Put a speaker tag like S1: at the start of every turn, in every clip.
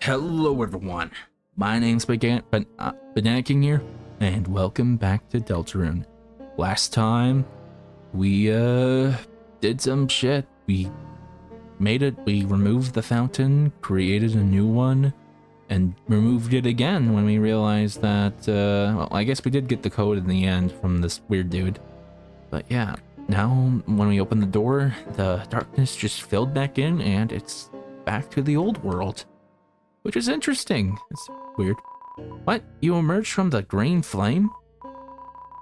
S1: Hello everyone, my name's Banana King here, and welcome back to Deltarune. Last time, we did some shit. We removed the fountain, created a new one, and removed it again when we realized that, well, I guess we did get the code in the end from this weird dude. But yeah, now when we open the door, the darkness just filled back in and it's back to the old world. Which is interesting. It's weird. What? You emerged from the green flame?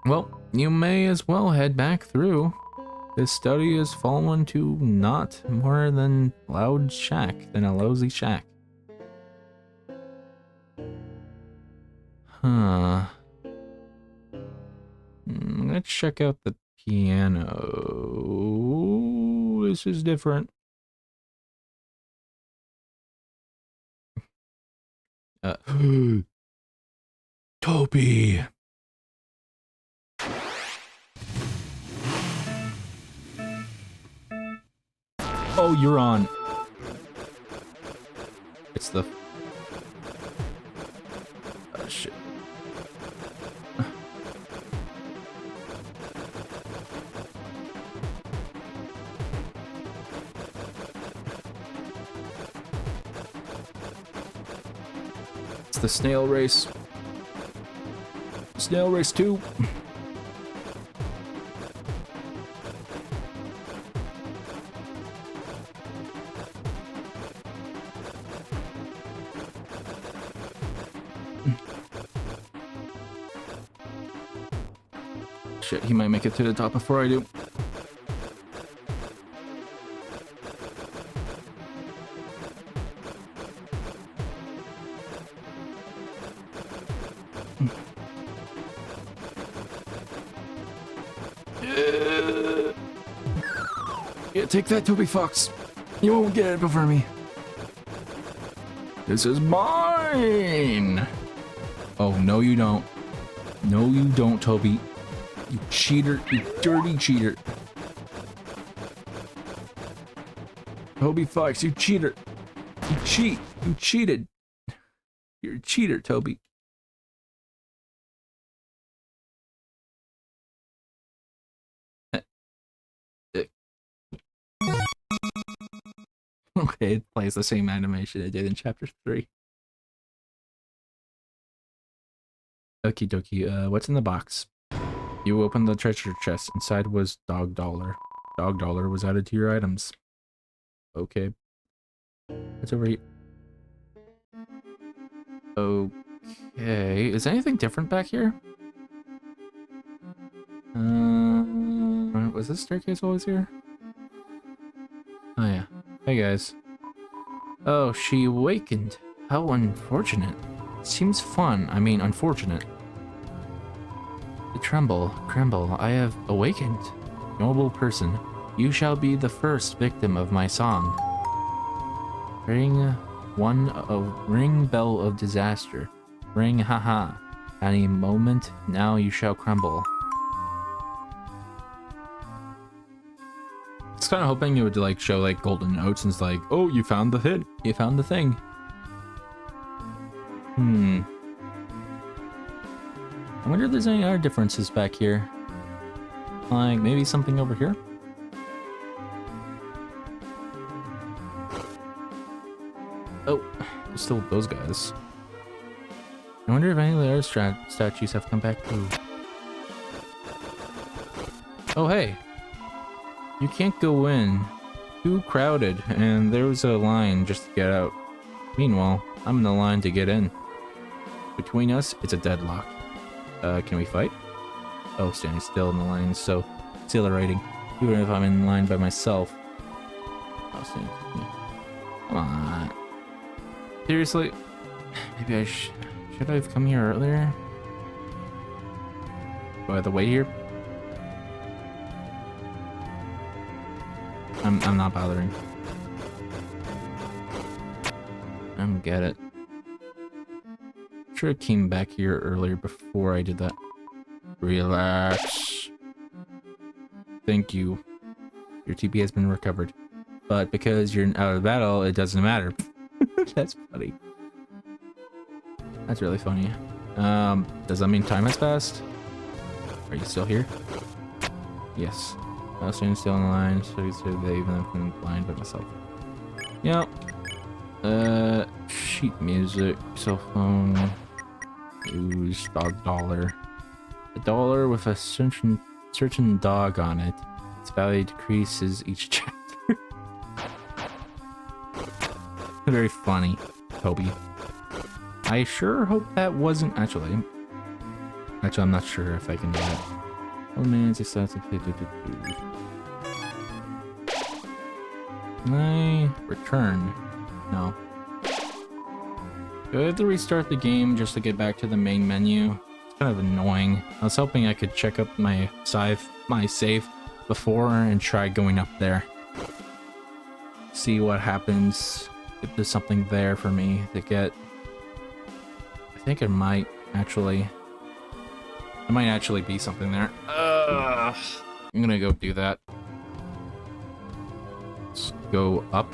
S1: Well, you may as well head back through. This study has fallen to not more than a lousy shack. Huh. Let's check out the piano. This is different. Toby. Oh, you're on. It's the... Oh, shit. It's the snail race. Snail race 2. Shit, he might make it to the top before I do. Yeah, take that, Toby Fox. You won't get it before me. This is mine! Oh, no you don't. No you don't, Toby. You cheater, you dirty cheater. Toby Fox, you cheater. You cheat. You cheated. You're a cheater, Toby. Okay, it plays the same animation it did in Chapter 3. Okie dokie, what's in the box? You opened the treasure chest. Inside was Dog Dollar. Dog Dollar was added to your items. Okay. What's over here? Okay. Is anything different back here? Was this staircase always here? Oh yeah. Hey guys. Oh, she awakened. How unfortunate. Seems fun. I mean, unfortunate. Tremble, I have awakened. Noble person, you shall be the first victim of my song. Ring bell of disaster. Ring haha. Any moment, now you shall crumble. I was kind of hoping it would like show like golden notes and it's like, oh, you found the hit. You found the thing. I wonder if there's any other differences back here. Like, maybe something over here? Oh, there's still those guys. I wonder if any of the other statues have come back too. Oh, hey. You can't go in. Too crowded, and there was a line just to get out. Meanwhile, I'm in the line to get in. Between us, it's a deadlock. Can we fight? Oh, standing still in the line is so exhilarating, even if I'm in line by myself. Oh, come on. Seriously? Maybe I should I have come here earlier? Do I have to wait here? I'm not bothering. I don't get it. I came back here earlier before I did that. Relax. Thank you. Your TP has been recovered. But because you're out of battle, it doesn't matter. That's funny. That's really funny. Does that mean time has passed? Are you still here? Yes. I was still on the line, so they even if I'm blind by myself. Yep. Sheet music, cell phone, news, dollar. A dollar with a certain dog on it. Its value decreases each chapter. Very funny, Toby. I sure hope that wasn't actually, I'm not sure if I can do that. Oh man, it's starts to play. Can I return? No. Do I have to restart the game just to get back to the main menu? It's kind of annoying. I was hoping I could check up my save before and try going up there. See what happens if there's something there for me to get. I think it might actually. There might actually be something there. I'm gonna go do that. Let's go up.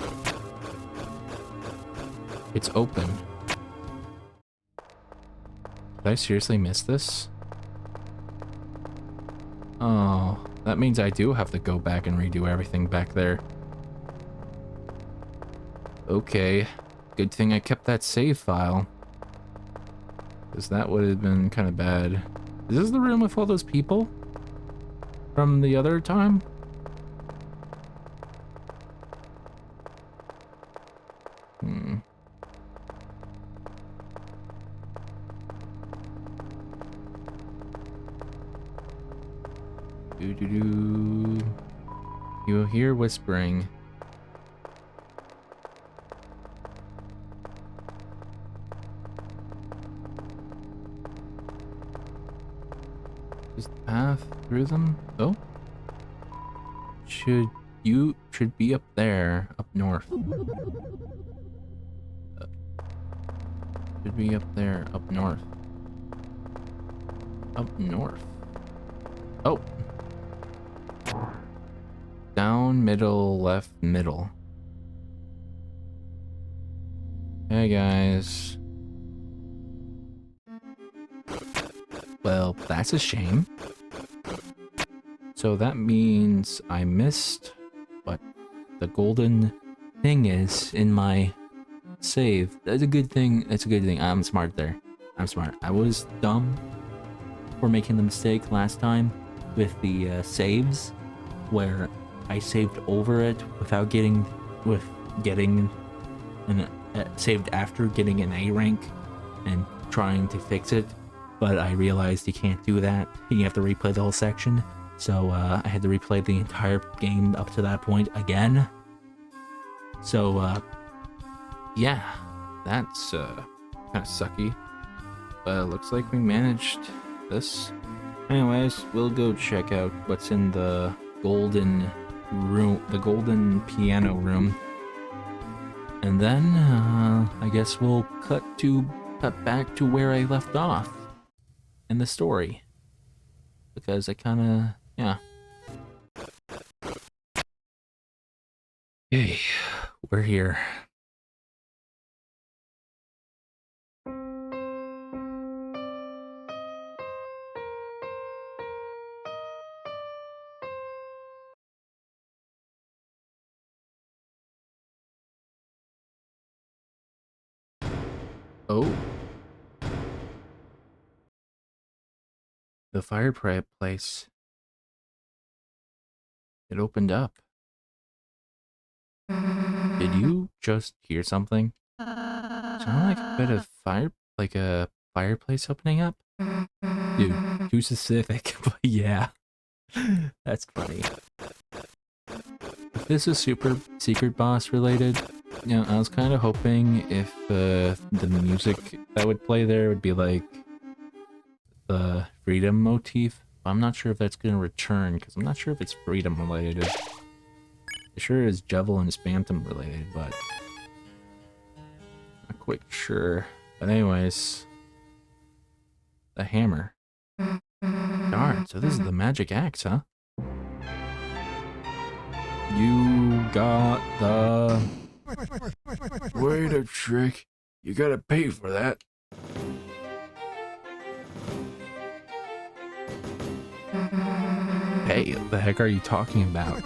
S1: It's open. Did I seriously miss this? Oh, that means I do have to go back and redo everything back there. Okay, good thing I kept that save file. Because that would have been kind of bad. Is this the room with all those people? From the other time? Doo-doo-doo. You will hear whispering. Is the path through them? Oh? Should be up there, up north. Should be up there, up north. Up north. Oh! Down, middle, left, middle. Hey guys. Well, that's a shame. So that means I missed what the golden thing is in my save. That's a good thing. That's a good thing. I'm smart there. I'm smart. I was dumb for making the mistake last time with the saves where I saved over it without getting an saved after getting an A rank and trying to fix it, but I realized you can't do that. You have to replay the whole section. So I had to replay the entire game up to that point again. So yeah, that's kind of sucky. But it looks like we managed this. Anyways, we'll go check out what's in the golden room, the golden piano room. And then I guess we'll cut back to where I left off in the story. Because I kinda, yeah. Okay, we're here. Oh. The fireplace. It opened up. Did you just hear something? Sound like a bit of a fireplace opening up? Dude, too specific, but yeah. That's funny. If this is super secret boss related, you know, I was kind of hoping if the music that would play there would be like the freedom motif. I'm not sure if that's going to return, because I'm not sure if it's freedom related. It sure is Jevil and Spantum related, but not quite sure. But anyways, the hammer. Darn, so this is the magic axe, huh? You got the... Wait a trick. You gotta pay for that. Hey, what the heck are you talking about?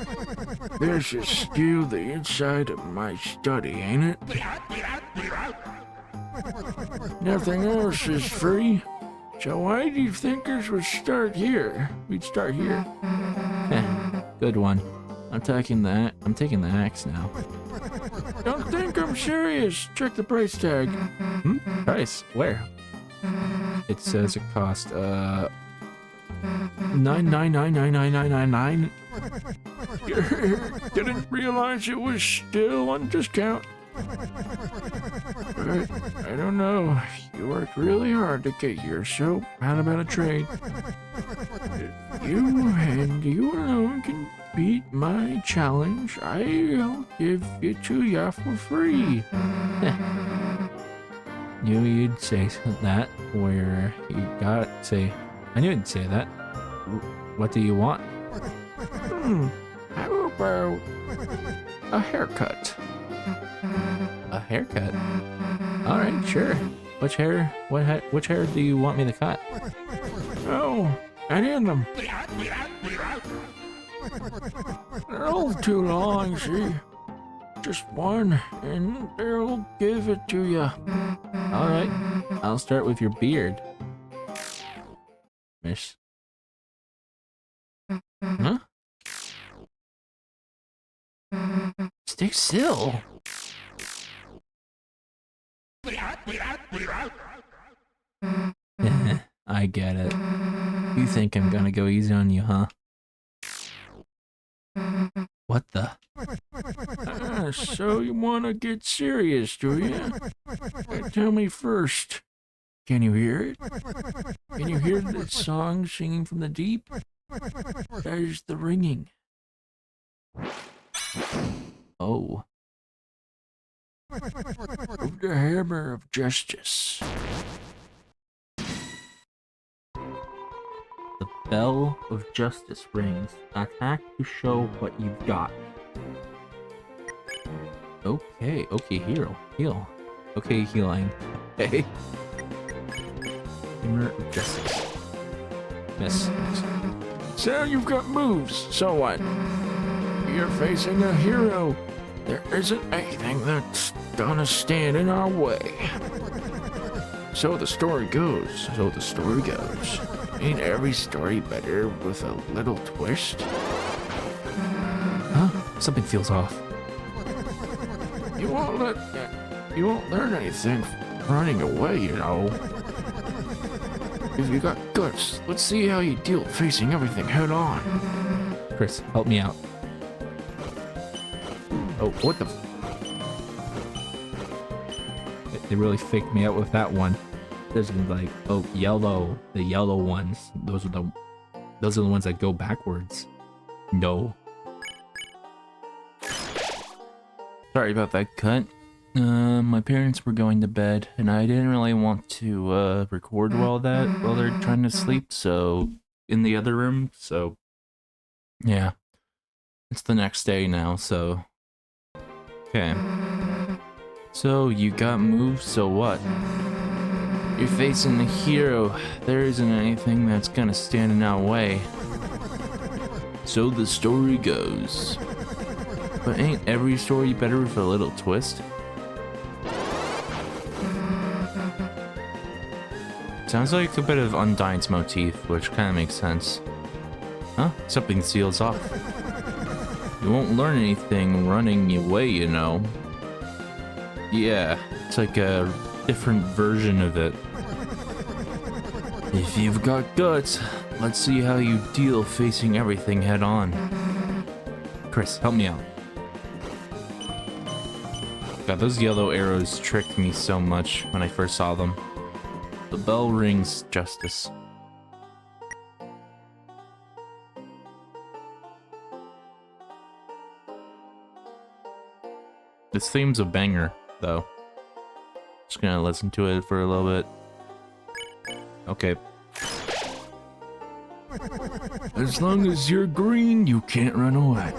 S2: This is still the inside of my study, ain't it? Nothing else is free. So why do you think us would start here? We'd start here.
S1: Good one. I'm taking the axe now.
S2: Don't think I'm serious. Check the price tag.
S1: Price? Where? It says it cost $9.999999.
S2: Didn't realize it was still on discount. But I don't know. You worked really hard to get here, so how about a trade? You alone can beat my challenge. I'll give it to ya for free.
S1: Knew you'd say that. Where you got say? I knew you'd say that. What do you want?
S2: How about a haircut?
S1: A haircut? All right, sure. Which hair? Which hair do you want me to cut?
S2: Oh, any of them. They're all too long, see? Just one, and they'll give it to you.
S1: All right, I'll start with your beard, miss. Huh? Stick still. I get it. You think I'm gonna go easy on you, huh? What the?
S2: So you wanna get serious, do you? Tell me first. Can you hear it? Can you hear the song singing from the deep? There's the ringing.
S1: Oh.
S2: Of the hammer of justice.
S1: The bell of justice rings. Attack to show what you've got. Okay, heal. Okay, healing. Okay. Hammer of justice. Miss.
S2: So you've got moves, so what? You're facing a hero. There isn't anything that's gonna stand in our way. So the story goes. Ain't every story better with a little twist?
S1: Huh? Something feels off.
S2: You won't learn anything running away, you know. If you got guts, let's see how you deal facing everything head on.
S1: Chris, help me out. Oh, what the? They really faked me out with that one. There's like, oh, yellow. The yellow ones. Those are the ones that go backwards. No. Sorry about that cut. My parents were going to bed, and I didn't really want to record while they're trying to sleep. So in the other room. So yeah, it's the next day now. So okay. So you got moves. So what? You're facing the hero. There isn't anything that's gonna stand in our way. So the story goes. But ain't every story better with a little twist? Sounds like a bit of Undyne's motif, which kind of makes sense. Huh? Something seals off. You won't learn anything running away, you know. Yeah, it's like a different version of it. If you've got guts, let's see how you deal facing everything head on. Chris, help me out. God, those yellow arrows tricked me so much when I first saw them. The bell rings justice. This theme's a banger, though. Just gonna listen to it for a little bit. Okay.
S2: As long as you're green, you can't run away.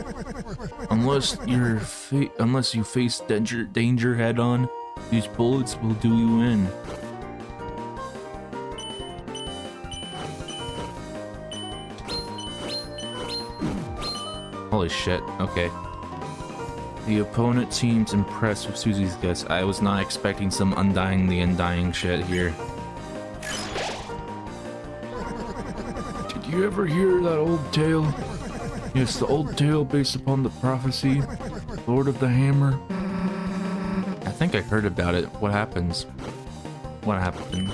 S1: Unless you face danger head on, these bullets will do you in. Holy shit, okay. The opponent seems impressed with Susie's guess. I was not expecting some Undying the Undying shit here.
S2: Did you ever hear that old tale? Yes, the old tale based upon the prophecy, Lord of the Hammer.
S1: I think I heard about it. What happens? What happened?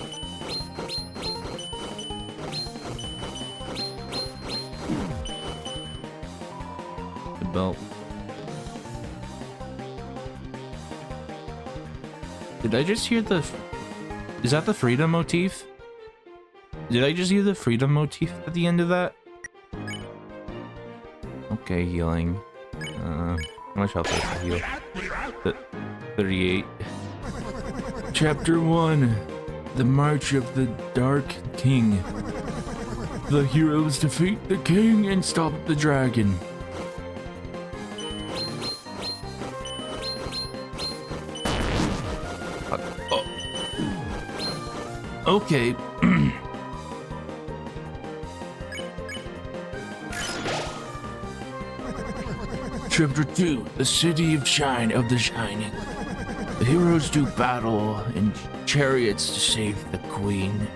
S1: The belt. Did I just hear the... Is that the freedom motif? Did I just hear the freedom motif at the end of that? Okay, healing. How much health does it heal? 38.
S2: Chapter 1. The March of the Dark King. The heroes defeat the king and stop the dragon.
S1: Okay.
S2: Chapter 2. The City of the Shining. The heroes do battle in chariots to save the queen.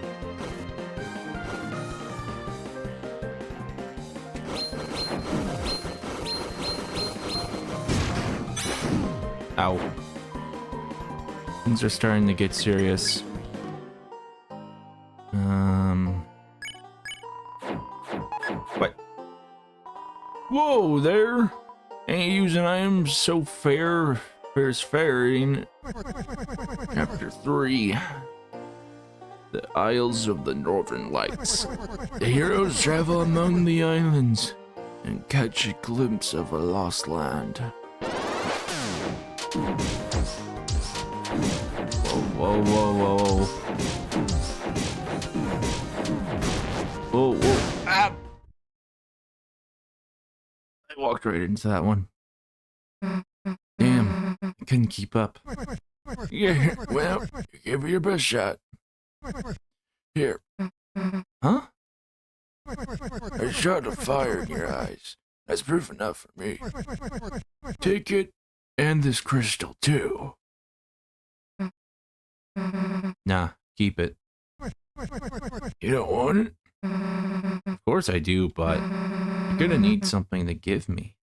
S1: Ow. Things are starting to get serious. What?
S2: Whoa there! Ain't using items so fair's fair, ain't it? Chapter 3. The Isles of the Northern Lights. The heroes travel among the islands and catch a glimpse of a lost land.
S1: Whoa, whoa, whoa, whoa. Whoa, whoa. Ah! I walked right into that one. Damn, I couldn't keep up.
S2: Yeah, well, give it your best shot. Here.
S1: Huh?
S2: A shot of fire in your eyes. That's proof enough for me. Take it, and this crystal too.
S1: Nah, keep it.
S2: You don't want it?
S1: Of course I do, but you're gonna need something to give me.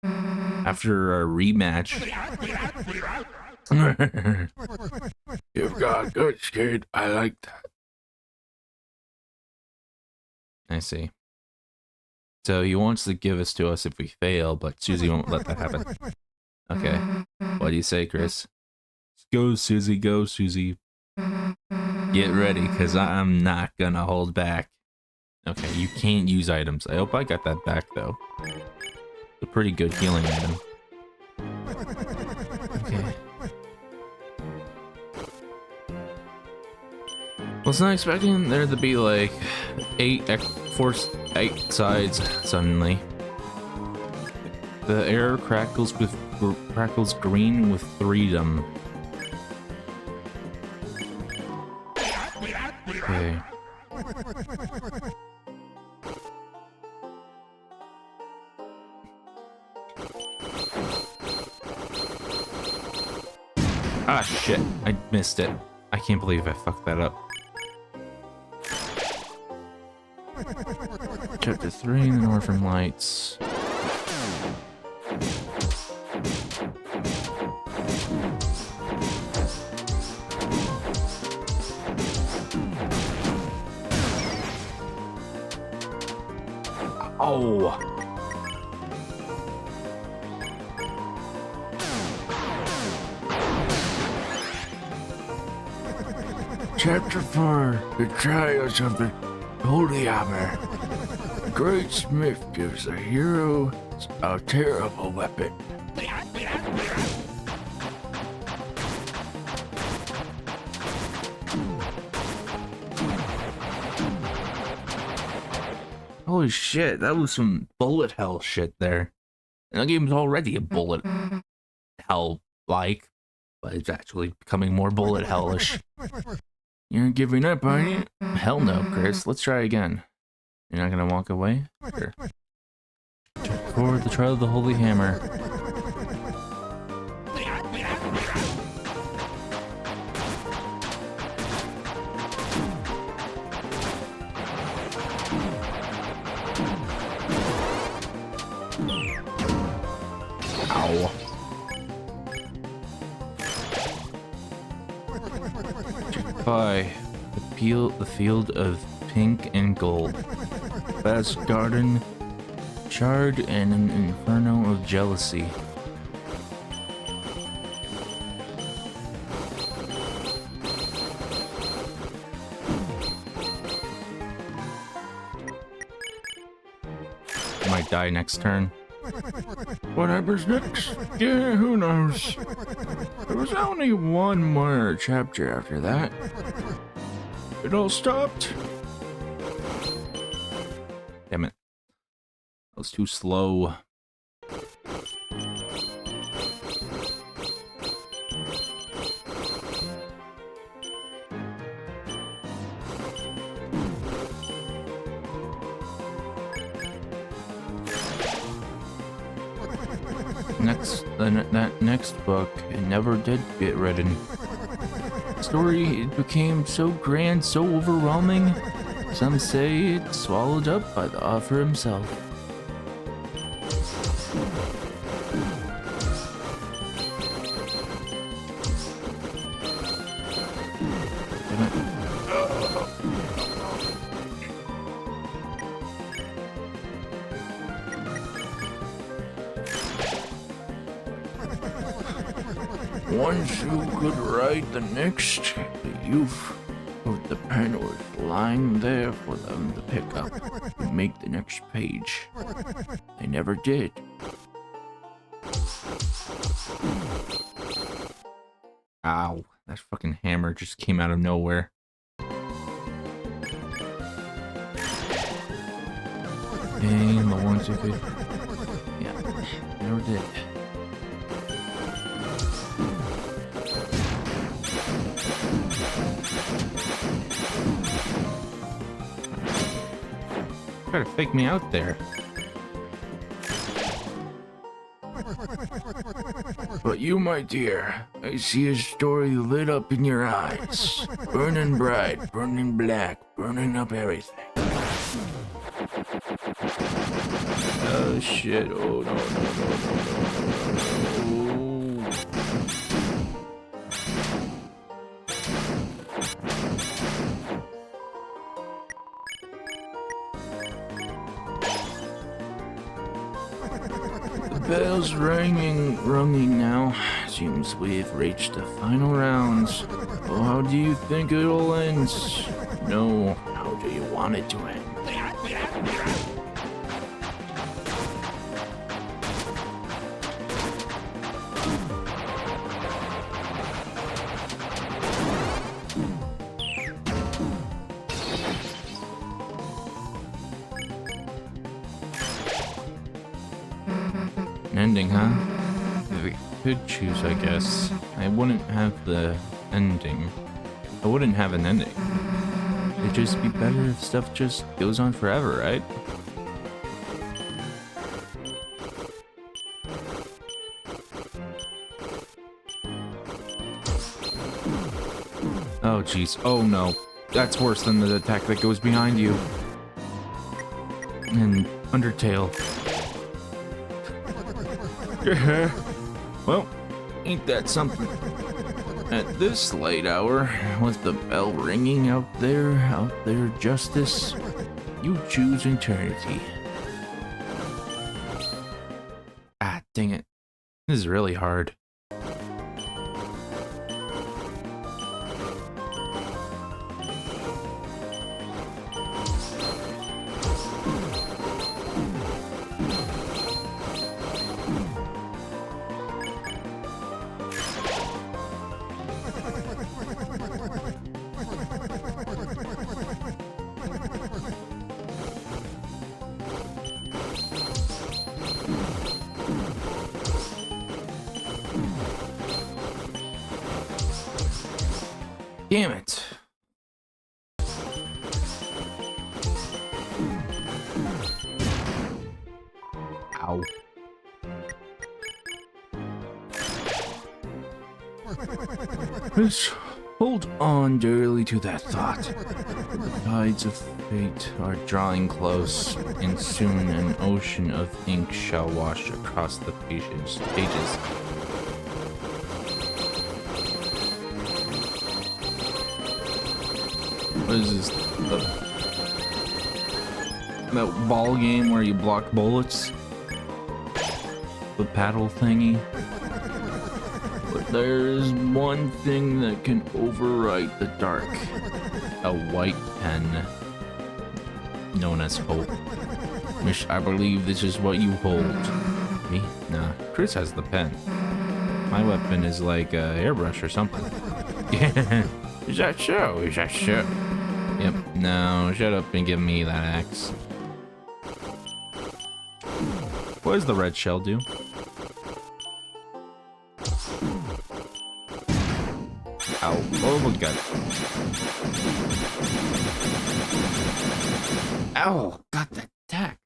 S1: After a rematch.
S2: You've got guts, kid. I like that.
S1: I see. So he wants to give us to us if we fail, but Susie won't let that happen. Okay. What do you say, Chris? Go, Susie. Go, Susie. Get ready, because I'm not gonna hold back. Okay, you can't use items. I hope I got that back, though. It's a pretty good healing item. Okay. Wasn't expecting there to be like 8 sides suddenly. The air crackles green with freedom. Okay. Ah, shit. I missed it. I can't believe I fucked that up. Chapter 3, the Northern Lights. Oh!
S2: Chapter 4. The Trials of the Holy Hammer. The Great Smith gives the hero a terrible weapon.
S1: Holy shit, that was some bullet hell shit there. And the game's already a bullet hell-like, but it's actually becoming more bullet hellish.
S2: You're giving up, aren't you?
S1: Hell no, Chris. Let's try again. You're not gonna walk away? Sure. for the trial of the Holy Hammer. Ow. By the field of pink and gold, vast garden, charred and an inferno of jealousy. Might die next turn.
S2: What happens next? Yeah, who knows? There was only one more chapter after that. It all stopped.
S1: Damn it. That was too slow. That next book, it never did get written. The story, it became so grand, so overwhelming. Some say it's swallowed up by the author himself. Damn it.
S2: Once you could write the next, the youth with the pen was lying there for them to pick up and make the next page. They never did.
S1: Ow. That fucking hammer just came out of nowhere. And the ones who could... Yeah, never did. Try to fake me out there.
S2: But you, my dear, I see a story lit up in your eyes. Burning bright, burning black, burning up everything.
S1: Oh shit, oh no, no, no, no, no, no.
S2: Bells ringing now. Seems we've reached the final rounds. Oh, how do you think it'll end? No, how do you want it to end?
S1: An ending, huh? If we could choose, I guess. I wouldn't have the ending. I wouldn't have an ending. It'd just be better if stuff just goes on forever, right? Oh jeez, oh no. That's worse than the attack that goes behind you. And Undertale.
S2: Yeah. Well, ain't that something? At this late hour, with the bell ringing out there, justice, you choose eternity.
S1: Ah, dang it. This is really hard.
S2: Damn it.
S1: Ow. Let's hold on dearly to that thought. The tides of fate are drawing close, and soon an ocean of ink shall wash across the pages. What is this? That ball game where you block bullets? The paddle thingy? But there's one thing that can overwrite the dark. A white pen, known as hope. I believe this is what you hold. Me? Nah, Chris has the pen. My weapon is like a airbrush or something.
S2: Is that so? Is that so?
S1: Yep, now shut up and give me that axe. What does the red shell do? Ow. Oh my god. Ow! Got that attack.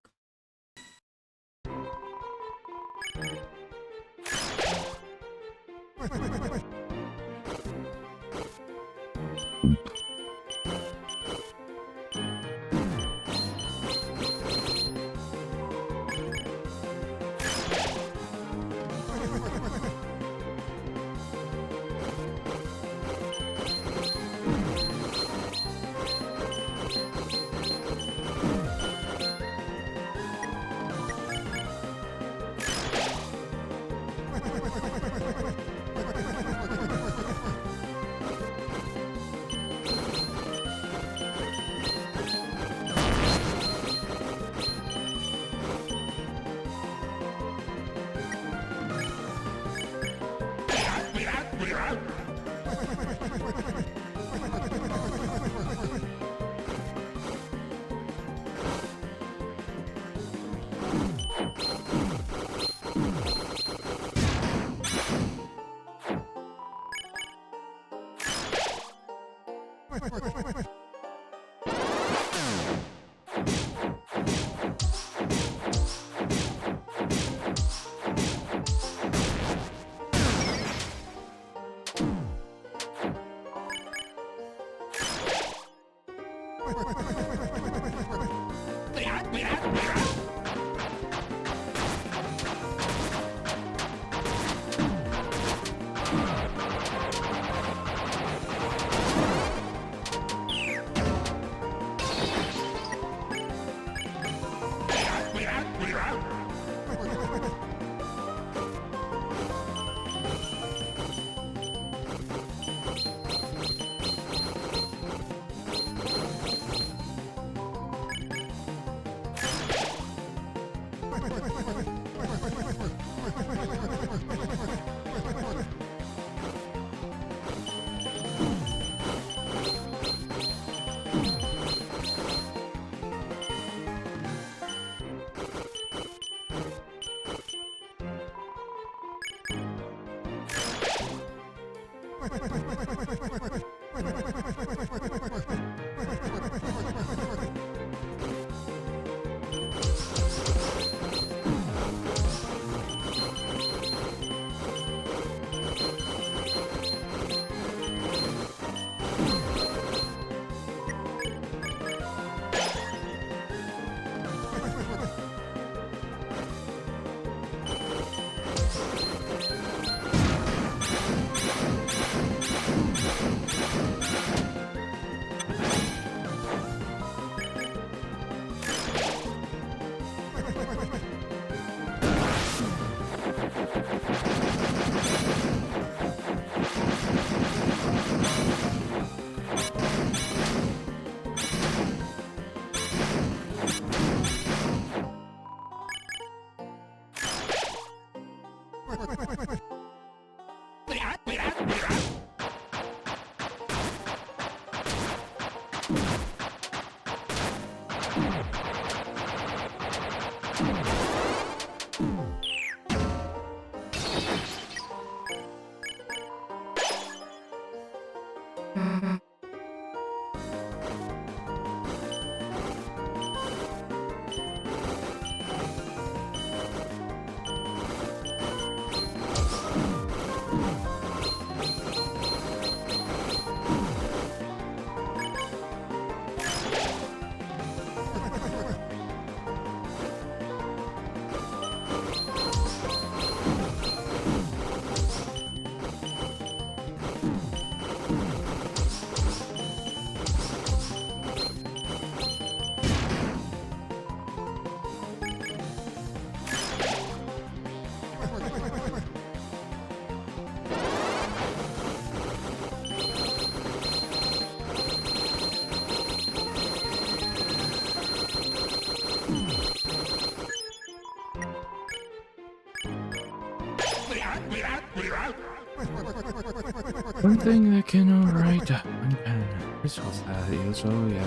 S2: something that can overwrite one pen. Crystals that is, oh yeah.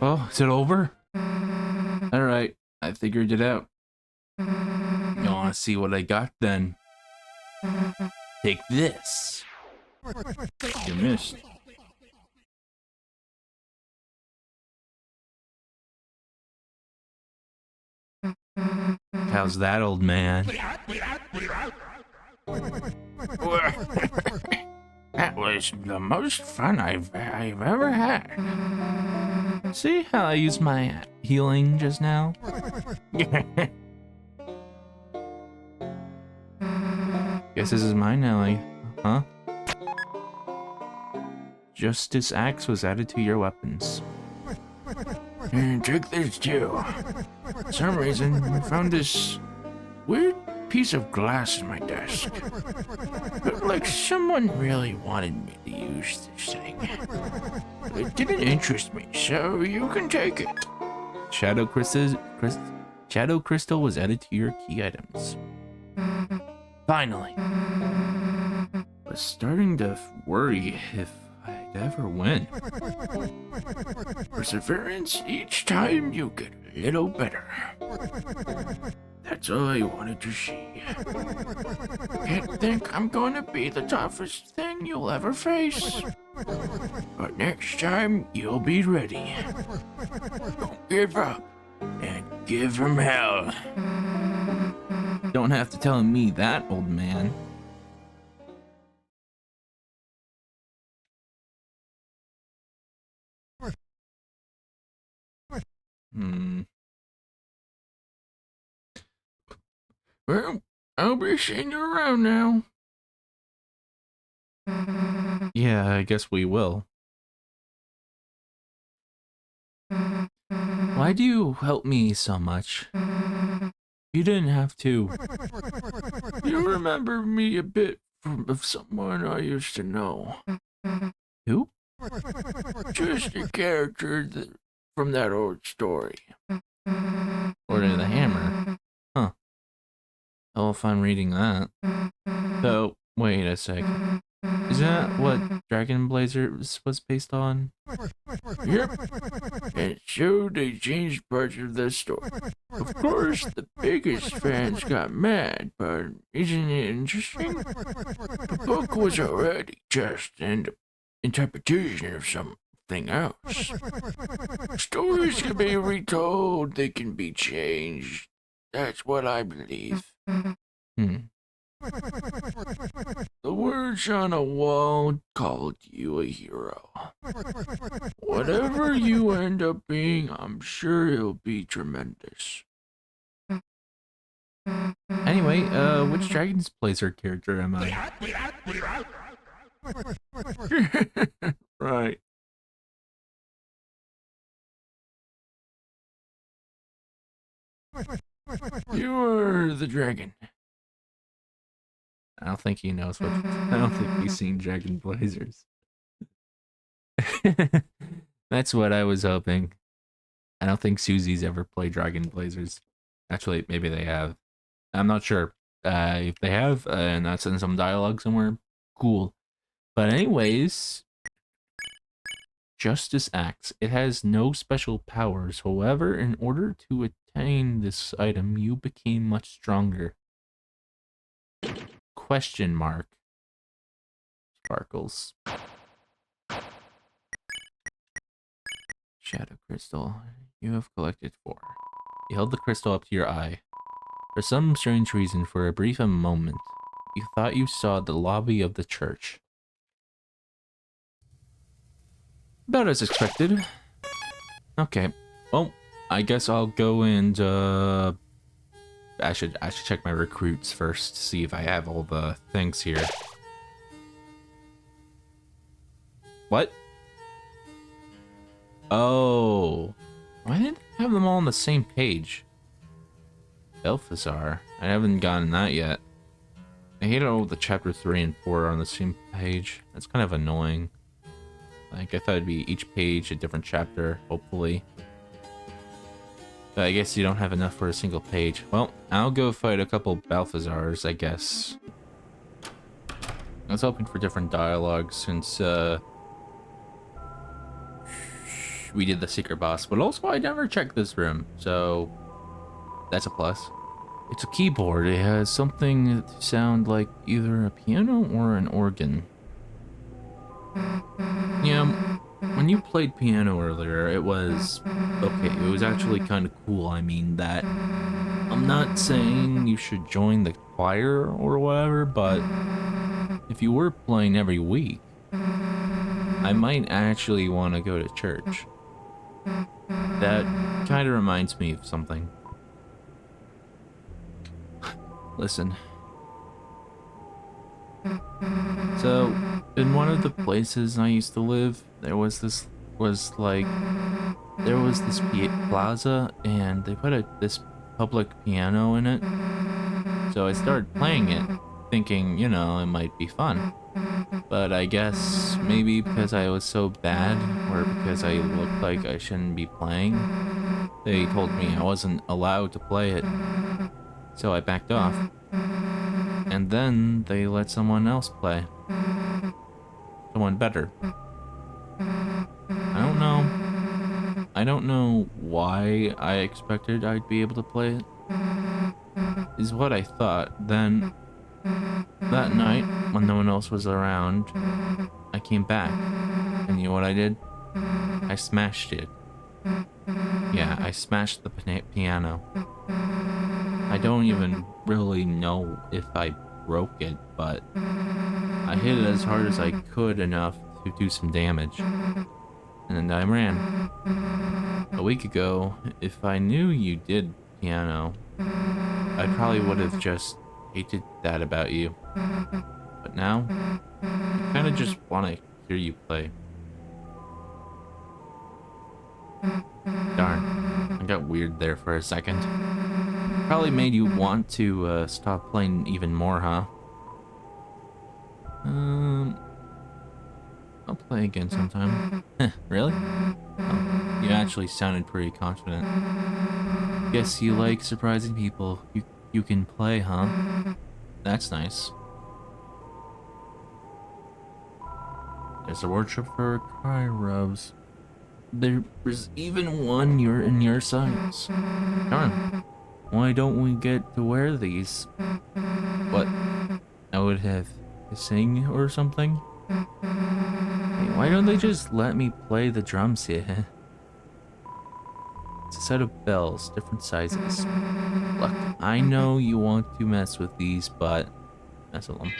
S1: Oh, is it over? Alright, I figured it out. You wanna see what I got then? Take this.
S2: You missed.
S1: How's that, old man?
S2: That was the most fun I've ever had.
S1: See how I used my healing just now? Guess this is mine now, huh? Justice Axe was added to your weapons.
S2: And take this too. For some reason, I found this weird piece of glass in my desk. Looked like someone really wanted me to use this thing. It didn't interest me, so you can take it.
S1: Shadow Crystal was added to your key items. Finally. I was starting to worry if I'd ever win.
S2: Perseverance, each time you get a little better. That's all I wanted to see. Can't think I'm gonna be the toughest thing you'll ever face. But next time, you'll be ready. Don't give up, and give 'em hell.
S1: Don't have to tell me that, old man.
S2: Well, I'll be seeing you around now.
S1: Yeah, I guess we will. Why do you help me so much? You didn't have to.
S2: You remember me a bit of someone I used to know.
S1: Who?
S2: Just a character from that old story.
S1: Lord of the Hammer? Huh. Oh, if I'm reading that. So, wait a sec. Is that what Dragon Blazer was based on?
S2: Yep. And so they changed parts of the story. Of course, the biggest fans got mad, but isn't it interesting? The book was already just an interpretation of something else. Stories can be retold, they can be changed. That's what I believe. The words on a wall called you a hero. Whatever you end up being, I'm sure it'll be tremendous.
S1: Anyway, which Dragon's Blazer character am I?
S2: Right. You are the dragon.
S1: I don't think he knows what. I don't think he's seen Dragon Blazers. That's what I was hoping. I don't think Susie's ever played Dragon Blazers. Actually, maybe they have. I'm not sure. If they have, and that's in some dialogue somewhere, cool. But anyways, Justice Axe. It has no special powers. However, in order to attain this item, you became much stronger. Question mark. Sparkles. Shadow Crystal. You have collected 4. You held the crystal up to your eye. For some strange reason, for a brief moment, you thought you saw the lobby of the church. About as expected. Okay. Well, I guess I'll go and I should check my recruits first to see if I have all the things here. What? Oh. Why didn't I have them all on the same page? Balthazar. I haven't gotten that yet. I hate how the chapter 3 and 4 are on the same page. That's kind of annoying. Like, I thought it'd be each page a different chapter, hopefully. But I guess you don't have enough for a single page. Well, I'll go fight a couple Balthazars, I guess. I was hoping for different dialogue since, we did the secret boss, but also I never checked this room, so that's a plus. It's a keyboard. It has something to sound like either a piano or an organ. Yeah, when you played piano earlier, it was okay. It was actually kind of cool. I mean that. I'm not saying you should join the choir or whatever, but if you were playing every week, I might actually want to go to church. That kind of reminds me of something. Listen. So, in one of the places I used to live, there was this plaza, and they put this public piano in it. So I started playing it, thinking, you know, it might be fun. But I guess maybe because I was so bad, or because I looked like I shouldn't be playing, they told me I wasn't allowed to play it. So I backed off. And then they let someone else play. Someone better. I don't know why I expected I'd be able to play it. Is what I thought. Then, that night, when no one else was around, I came back. And you know what I did? I smashed it. Yeah, I smashed the piano. I don't even really know if I broke it, but I hit it as hard as I could enough to do some damage. And I ran. A week ago, if I knew you did piano, I probably would have just hated that about you. But now, I kind of just want to hear you play. Darn, I got weird there for a second. Probably made you want to stop playing even more, huh? I'll play again sometime. Really? Oh, you actually sounded pretty confident. Guess you like surprising people. You can play, huh? That's nice. There's a workshop for cry rubs. There's even one in your size. Darn. Why don't we get to wear these? What? I would have to sing or something? Hey, why don't they just let me play the drums here? It's a set of bells, different sizes. Look, I know you want to mess with these, but mess with them.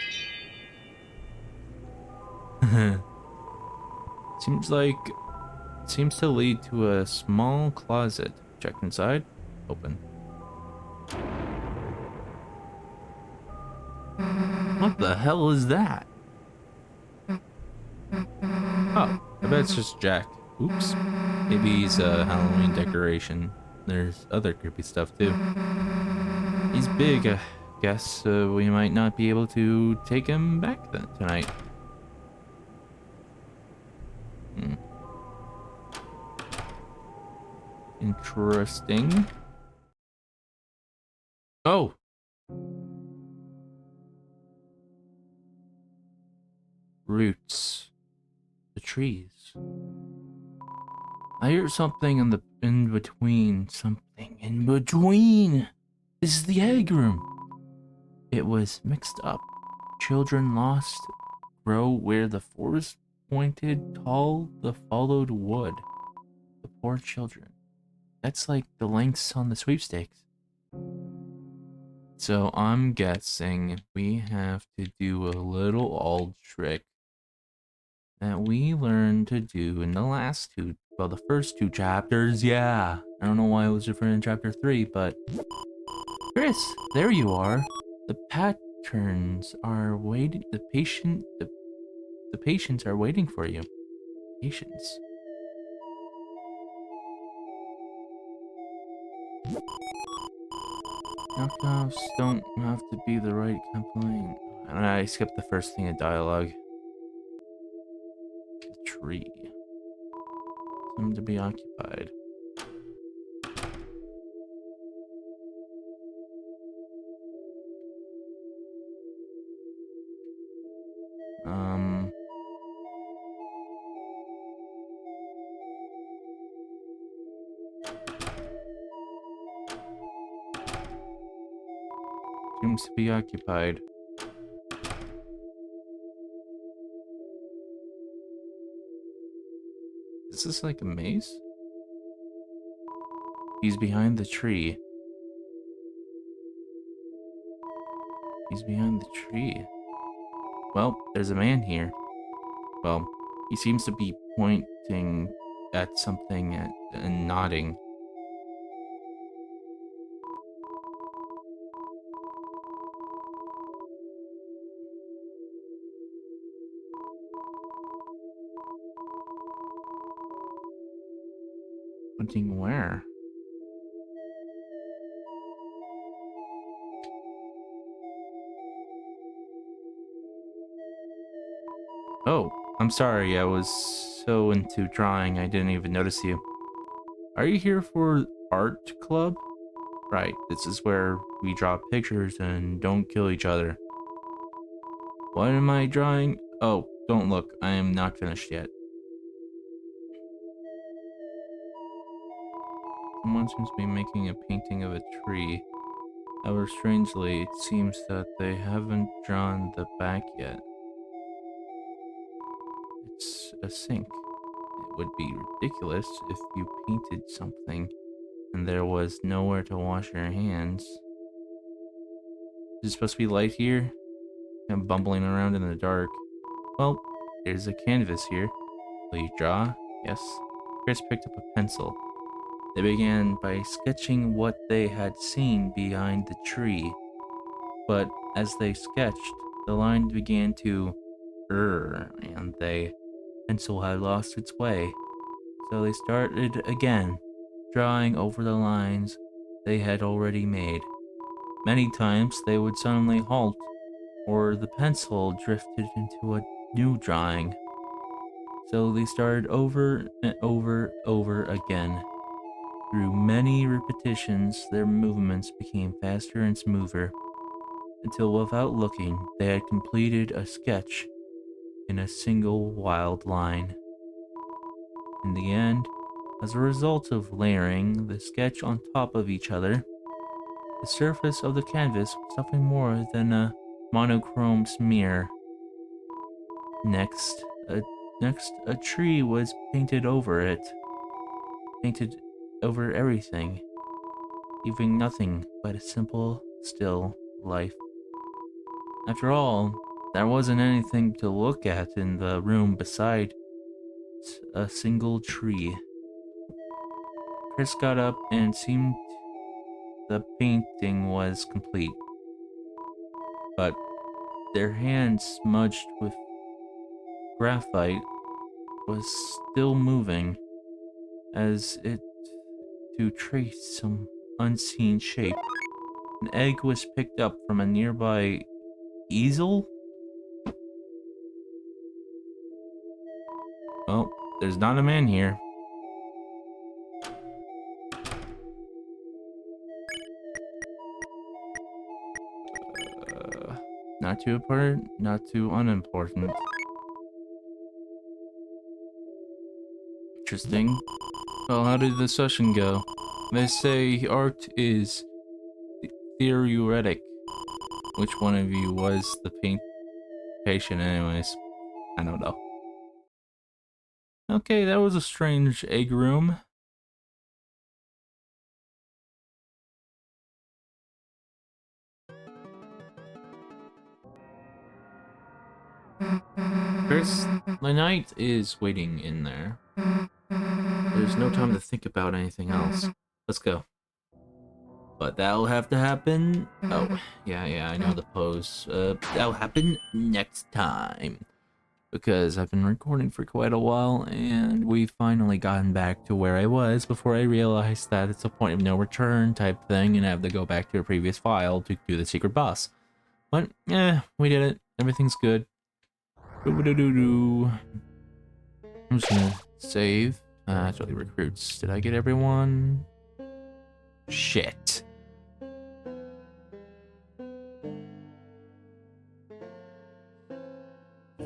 S1: Seems to lead to a small closet. Check inside. Open. What the hell is that? Oh, I bet it's just Jack. Oops. Maybe he's a Halloween decoration. There's other creepy stuff too. He's big, I guess we might not be able to take him back tonight. Interesting. Oh! Roots. The trees. I hear something in between. Something in between! This is the egg room! It was mixed up. Children lost grow where the forest pointed tall the followed wood. The poor children. That's like the links on the sweepstakes. So I'm guessing we have to do a little old trick that we learned to do in the first two chapters. Yeah, I don't know why it was different in chapter 3, but Chris, there you are. The patrons are waiting. The patients are waiting for you. Patience. Knockoffs don't have to be the right complaint. And I skipped the first thing in dialogue. The tree. Seemed to be occupied. Seems to be occupied. Is this like a maze? He's behind the tree. He's behind the tree. Well, there's a man here. Well, he seems to be pointing at something and nodding. Pointing where? Oh, I'm sorry, I was so into drawing I didn't even notice you. Are you here for art club? Right, this is where we draw pictures and don't kill each other. What am I drawing? Oh, don't look, I am not finished yet. Someone seems to be making a painting of a tree. However, strangely, it seems that they haven't drawn the back yet. It's a sink. It would be ridiculous if you painted something and there was nowhere to wash your hands. Is it supposed to be light here? I'm bumbling around in the dark. Well, there's a canvas here. Will you draw? Yes. Chris picked up a pencil. They began by sketching what they had seen behind the tree. But as they sketched, the line began to and the pencil had lost its way. So they started again, drawing over the lines they had already made. Many times they would suddenly halt, or the pencil drifted into a new drawing. So they started over and over again. Through many repetitions, their movements became faster and smoother, until without looking, they had completed a sketch in a single wild line. In the end, as a result of layering the sketch on top of each other, the surface of the canvas was nothing more than a monochrome smear. Next, a tree was painted over it. Painted over everything, leaving nothing but a simple, still life. After all, there wasn't anything to look at in the room beside a single tree. Chris got up and seemed the painting was complete, but their hands smudged with graphite was still moving as if to trace some unseen shape. An egg was picked up from a nearby easel? Well, there's not a man here. Not too important, not too unimportant. Interesting. Well, how did the session go? They say art is theoretic. Which one of you was the patient anyways? I don't know. Okay, that was a strange egg room. Chris, the knight is waiting in there. There's no time to think about anything else. Let's go. But that'll have to happen. Oh, yeah, I know the pose. That'll happen next time. because I've been recording for quite a while, and we've finally gotten back to where I was before I realized that it's a point of no return type thing, and I have to go back to a previous file to do the secret boss. But, we did it. Everything's good. Doo-doo-doo-doo. I'm just gonna save. Actually, recruits. Did I get everyone? Shit.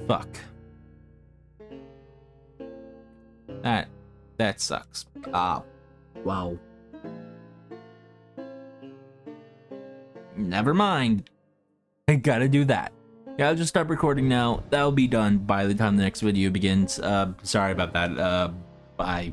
S1: Fuck. That sucks. Wow. Never mind. I gotta do that. Yeah, I'll just stop recording now. That'll be done by the time the next video begins. Sorry about that. Bye.